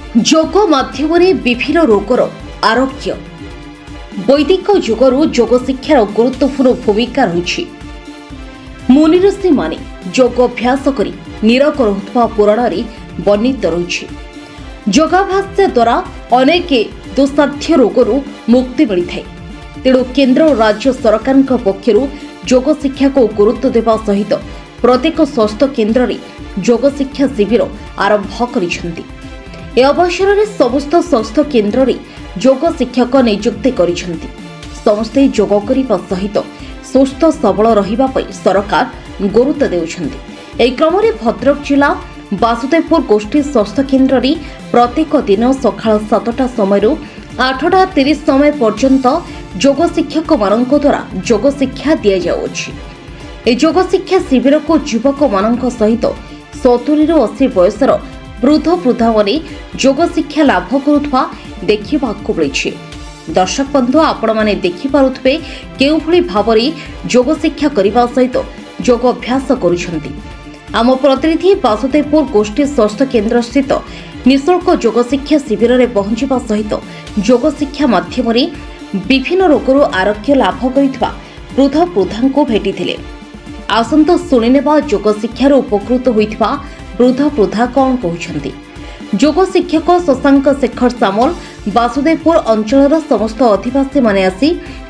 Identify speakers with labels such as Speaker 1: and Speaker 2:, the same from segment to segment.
Speaker 1: जोग माध्यम विभिन्न रोगर आरोग्य वैदिक जुगरू जोग शिक्षार गुरुत्वपूर्ण भूमिका रही। मुनि ऋषि माने योगाभ्यास करी निरोग रहुवा पुराण वर्णित रही। योगाभ्यास द्वारा अनेक दुस्साध्य रोगरू मुक्ति मिलता है। तेणु केन्द्र और राज्य सरकार पक्षर जोग शिक्षा को गुरुत्व देवा सहित प्रत्येक स्वास्थ्य केन्द्र में जोग शिक्षा शिविर आरंभ कर अवसर में समस्त स्वास्थ्य केन्द्र में जोग शिक्षक नियुक्ति करिसेंती। समस्ते जोग करने सहित सुस्थ सबल रहिबा पई सरकार गुरुत्व देउछंती। एही क्रम में भद्रक जिला वासुदेवपुर गोष्ठी स्वास्थ्य केन्द्र में प्रत्येक दिन सकाळ 7टा समय 8टा 30 समय पर्यंत जोग शिक्षक मानक द्वारा जोग शिक्षा दिया जाउछि। ए जोग शिक्षा शिविर को युवक मानक सहित 70 ରୁ 80 बयसर वृद्ध वृद्धा माने जोग शिक्षा लाभ करुवा देखा मिली। दर्शक बंधु आपण माने देखि पारुथबे केउ भली भाबरे जोग शिक्षा करने सहित जोग अभ्यास करुछंती। आम प्रतिनिधि वासुदेवपुर गोष्ठी स्वास्थ्य केन्द्र स्थित निःशुल्क जोग शिक्षा शिविर में पहुंचवा सहित जोग शिक्षा माध्यम विभिन्न रोगरू आरोग्य लाभ करितबा वृद्ध वृद्धा को भेटिथिले। आसंत सुनिनेबा जोग शिक्षार उपकृत होइतबा वृद्ध वृद्धा कौन कहते। जोग शिक्षक शशांक शेखर सामल वासुदेवपुर अंचल समस्त अधिवासी माने आसी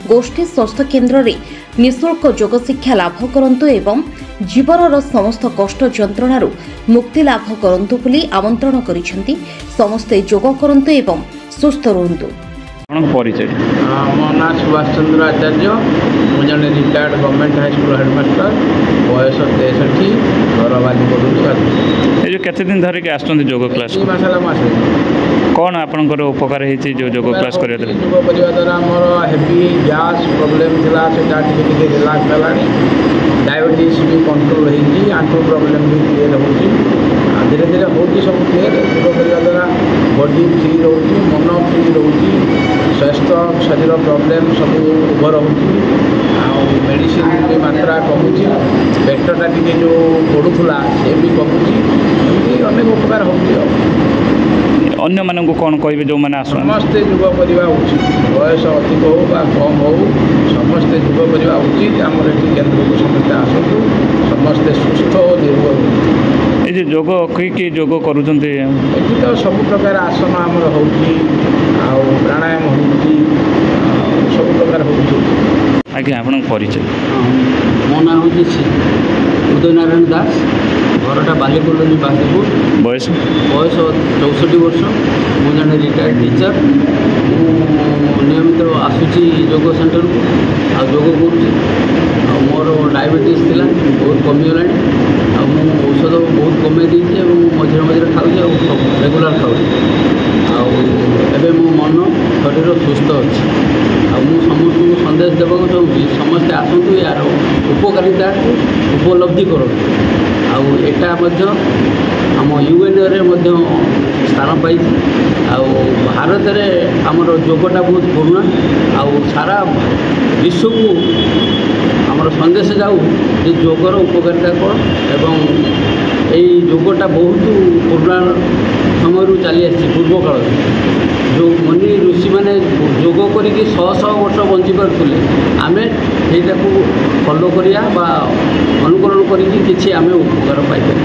Speaker 1: गोष्ठी स्वास्थ्य केन्द्र में निःशुल्क जोग शिक्षा लाभ करंतु एवं जीवन समस्त कष्ट जंत्रणा मुक्ति लाभ करंतु बोली आमंत्रण करिसेंती। समस्ते जोग करंतु एवं सुस्थ रहंतु।
Speaker 2: परिचय
Speaker 3: मो ना सुभाष चंद्र आचार्य मु जने retired government high school headmaster बयस 63 घर बाली पड़ू।
Speaker 2: ये केते दिन धरिक आसुଛନ୍ତି जोग क्लास
Speaker 3: मसाला मास
Speaker 2: कौन आपनकर उपकार हेछि जो जोग क्लास करिया दे
Speaker 3: जोग परिवा द्वारा हमर हेवी गैस प्रॉब्लम थिला सेटा टिके रिलैक्स हेलानी। डायबिटीज भी कंट्रोल हेछि। आंटू प्रॉब्लम भी क्लियर होछि। धीरे धीरे होछि सब क्लियर। जोग परिवा द्वारा बॉडी फ्री रहछि मन फ्री रहछि। स्वास्थ्य शरीर प्रॉब्लम सब उभर होछि। मेडिसिन की मात्रा कमुछि। पेटटा टिके जो पड़ुला से भी कमुछि। अनेक उपकार होछि।
Speaker 2: अन्य मानक कौन कहे जो मैंने
Speaker 3: समस्ते जोग करवा उचित बयस अधिक हो बा कम हो समस्ते जोग करवा उचित। आम केन्द्र को समस्ते आसतु समस्ते सुस्थ और निर्भर
Speaker 2: ये जोग कि जोग कर
Speaker 3: तो सब प्रकार आसन आमर हो प्राणायाम हो सब प्रकार हो।
Speaker 2: आज्ञा आप परिचय
Speaker 4: मो ना हूँ उदय नारायण दास घरटा बालीकोलोनी बागदेपुर
Speaker 2: बयस
Speaker 4: 64 वर्ष मु जन रिटायर्ड टीचर नियमित आसूची जोग सेंटर को आ जोग करुँच। मोर डायबिटीज थिला बहुत कमीगला औषध बहुत कमे देती मझे मझे खाऊँ रेगुलर खाऊँ आबे मो मन शरीर सुस्थ अच्छी। समस्त को संदेश देवाक चाहूँगी समस्ते आसतु यार उपकारिता उपलब्धि करूँ। आटा आम यूएन स्थान पाई भारत में आमर जोगटा बहुत पुराना सारा विश्व को आमर संदेश जाऊ जे जोगर उपकारिता कौन एवं यही जोगटा बहुत पुराना समय चली आसी पूर्व काल जो मुनि ऋषि मैंने जोग करी 100 वर्ष बंची पारे आम यहीटा फॉलो करिया बा अनुकरण करी आम उपकार पाइपर।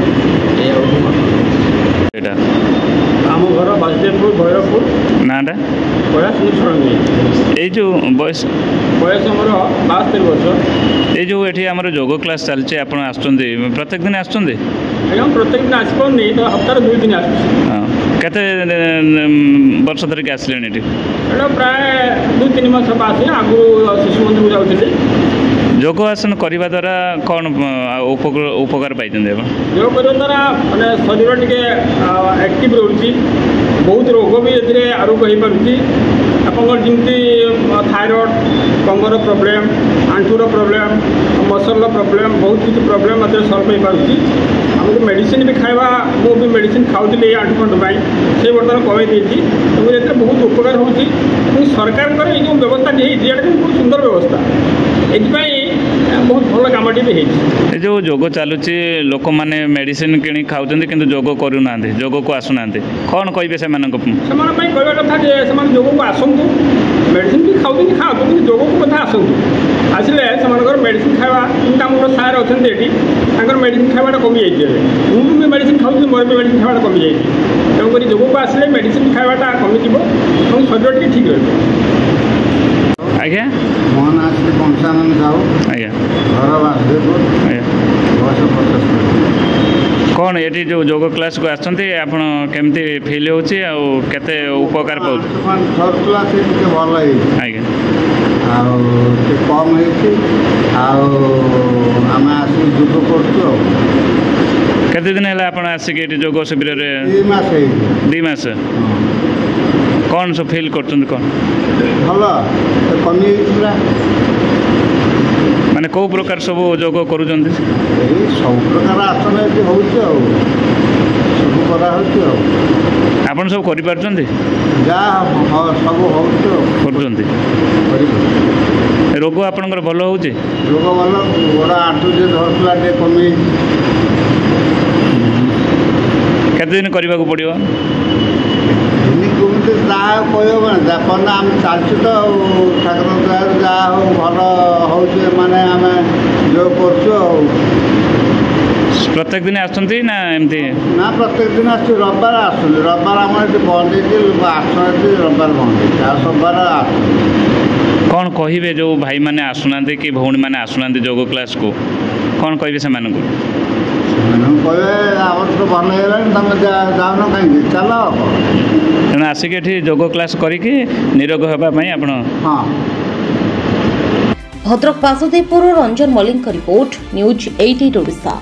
Speaker 3: आम घर वासुदेवपुर भैरवपुर
Speaker 2: नाटा
Speaker 3: प्रयास
Speaker 2: ये जो बयस
Speaker 3: बयस मोर 72 वर्ष।
Speaker 2: ये जो ये आम जोग क्लास चलते आप प्रत्येक दिन आसुँच
Speaker 3: प्रत्येक दिन आसपारे तो हफ्तार 2 दिन
Speaker 2: केते वर्ष धरिक आसले
Speaker 3: एटा प्राय 2-3 मास आसे आगु शिशु मंदिर जाऊँ।
Speaker 2: जोग आसन करने द्वारा कौन उपकार पाई
Speaker 3: योग करने द्वारा मैंने शरीर टे एक्टिव रोचे बहुत रोग भी ए आरोग्य हो पार्टी। आपमती थायरॉइड कंगर प्रोब्लेम आंठूर प्रोब्लेम मसल प्रोब्लेम बहुत किसी प्रोब्लेम सल्व हो पार्टी। आमको मेडिसिन भी खावा मु भी मेडिसिन खाऊली आंठू फंड से बर्तमान कमे देती बहुत उपकार हो। सरकार ये जो व्यवस्था बहुत सुंदर व्यवस्था
Speaker 5: ଏଥିପାଇଁ ବହୁତ ଭଲ କାମଟି ବି ହେଇଛି।
Speaker 2: ଏ ଯେଉଁ ଯୋଗ ଚାଲୁଛି ଲୋକମାନେ ମେଡ଼ିସିନ କିଣି ଖାଉଛନ୍ତି କିନ୍ତୁ ଯୋଗ କରୁନାହାନ୍ତି, ଯୋଗକୁ ଆସୁନାହାନ୍ତି, କ'ଣ କହିବେ ସେମାନଙ୍କ?
Speaker 5: ସେମାନଙ୍କ ପାଇଁ କହିବା କଥା ଯେ ସେମାନେ ଯୋଗକୁ ଆସନ୍ତୁ, ମେଡ଼ିସିନ ବି ଖାଉଛନ୍ତି ଖାଆନ୍ତୁ, କିନ୍ତୁ ଯୋଗକୁ ମଧ୍ୟ ଆସନ୍ତୁ। ଆସିଲେ ସେମାନଙ୍କର ମେଡ଼ିସିନ ଖାଇବା, ଯେମିତି ଆମର ସାର୍ ଅଛନ୍ତି ଏଠି, ତାଙ୍କର ମେଡ଼ିସିନ ଖାଇବାଟା କମିଯାଇଛି ଏବେ। ମୁଁ ବି ମେଡ଼ିସିନ ଖାଉଛି, ମୋର ବି ମେଡ଼ିସିନ ଖାଇବାଟା କମିଯାଇଛି। ତେଣୁକରି ଯୋଗକୁ ଆସିଲେ ମେଡ଼ିସିନ ଖାଇବାଟା କମିଯିବ ଏବଂ ଶରୀର ଟିକେ ଠିକ୍ ରହିବ।
Speaker 2: ଆଜ୍ଞା,
Speaker 6: ମୋ ନାଁ ଶ୍ରୀ ପଞ୍ଚାନନ ସାହୁ,
Speaker 2: ଆଜ୍ଞା,
Speaker 6: ଘର ବାସୁଦେବପୁର,
Speaker 2: ଆଜ୍ଞା।
Speaker 6: ବୟସ 75।
Speaker 2: କ'ଣ ଏଠି ଯେଉଁ ଯୋଗ କ୍ଲାସ୍କୁ ଆସୁଛନ୍ତି ଆପଣ କେମିତି ଫିଲ୍ ହେଉଛି ଆଉ କେତେ ଉପକାର ପାଉଛି?
Speaker 6: ସରୁଥିଲା ସେ ଟିକେ ଭଲ ହେଇଛି,
Speaker 2: ଆଜ୍ଞା,
Speaker 6: ଆଉ ଟିକେ କମ୍ ହେଇଛି, ଆଉ ଆମେ ଆସିକି ଯୋଗ କରୁଛୁ। ଆଉ
Speaker 2: କେତେ ଦିନ ହେଲା ଆପଣ ଆସିକି ଏଠି ଯୋଗ ଶିବିରରେ?
Speaker 6: 2 ମାସ ହେଇଛି।
Speaker 2: 2 ମାସ। କ'ଣ ସବୁ ଫିଲ୍ କରୁଛନ୍ତି? କ'ଣ
Speaker 6: ଭଲ କମିଯାଇଥିଲା।
Speaker 2: ମାନେ କେଉଁ ପ୍ରକାର ସବୁ ଯୋଗ କରୁଛନ୍ତି?
Speaker 6: ଏଇ ସବୁ ପ୍ରକାର ଆସନ ଏଠି ହେଉଛି, ଆଉ ସବୁ କରାହେଉଛି। ଆଉ
Speaker 2: ଆପଣ ସବୁ କରିପାରୁଛନ୍ତି?
Speaker 6: ଯାହା ସବୁ ହେଉଛି ଆଉ
Speaker 2: କରୁଛନ୍ତି।
Speaker 6: କରିପାରୁଛୁ।
Speaker 2: ରୋଗ ଆପଣଙ୍କର ଭଲ ହେଉଛି?
Speaker 6: ରୋଗ ଭଲ, ଗୋଡ଼ ଆଣ୍ଠୁ ଯେ ଧରୁଥିଲା ଟିକେ କମିଯାଇଛି।
Speaker 2: କେତେ ଦିନ କରିବାକୁ ପଡ଼ିବ?
Speaker 6: କେମିତି ଯାହା କହିବ ନା ଆମେ ଚାଲିଛୁ ତ, ଆଉ ଠାକୁରଙ୍କ ଦୟାରୁ ଯାହା ହଉ ଭଲ ହେଉଛି, ମାନେ ଆମେ ଯୋଗ କରୁଛୁ। ଆଉ
Speaker 2: ପ୍ରତ୍ୟେକ ଦିନ ଆସୁଛନ୍ତି ନା ଏମିତି?
Speaker 6: ନା, ପ୍ରତ୍ୟେକ ଦିନ ଆସୁଛୁ, ରବିବାର ଆସୁଛନ୍ତି। ରବିବାର ଆମର ଏଠି ବନ୍ଦ ହେଇଛି, ଆସୁନାହାନ୍ତି, ରବିବାର ବନ୍ଦ ହେଇଛି, ଆଉ ସବୁବାର ଆସୁଛନ୍ତି।
Speaker 2: କ'ଣ କହିବେ ଯେଉଁ ଭାଇମାନେ ଆସୁନାହାନ୍ତି କି ଭଉଣୀମାନେ ଆସୁନାହାନ୍ତି ଯୋଗ କ୍ଲାସ୍କୁ, କ'ଣ କହିବେ ସେମାନଙ୍କୁ?
Speaker 6: ସେମାନଙ୍କୁ କହିବେ ଆମର ତ ଭଲ ହେଇଗଲାଣି, ତୁମେ ଯାଉନ କାହିଁକି, ଚାଲ।
Speaker 2: ତେଣୁ ଆସିକି ଏଠି ଯୋଗ କ୍ଲାସ୍ କରିକି ନିରୋଗ ହେବା ପାଇଁ ଆପଣ?
Speaker 6: ହଁ।
Speaker 1: ଭଦ୍ରକ ବାସୁଦେବପୁର ରଞ୍ଜନ ମଲ୍ଲିକଙ୍କ ରିପୋର୍ଟ, ନ୍ୟୁଜ୍ 88 ଓଡ଼ିଶା।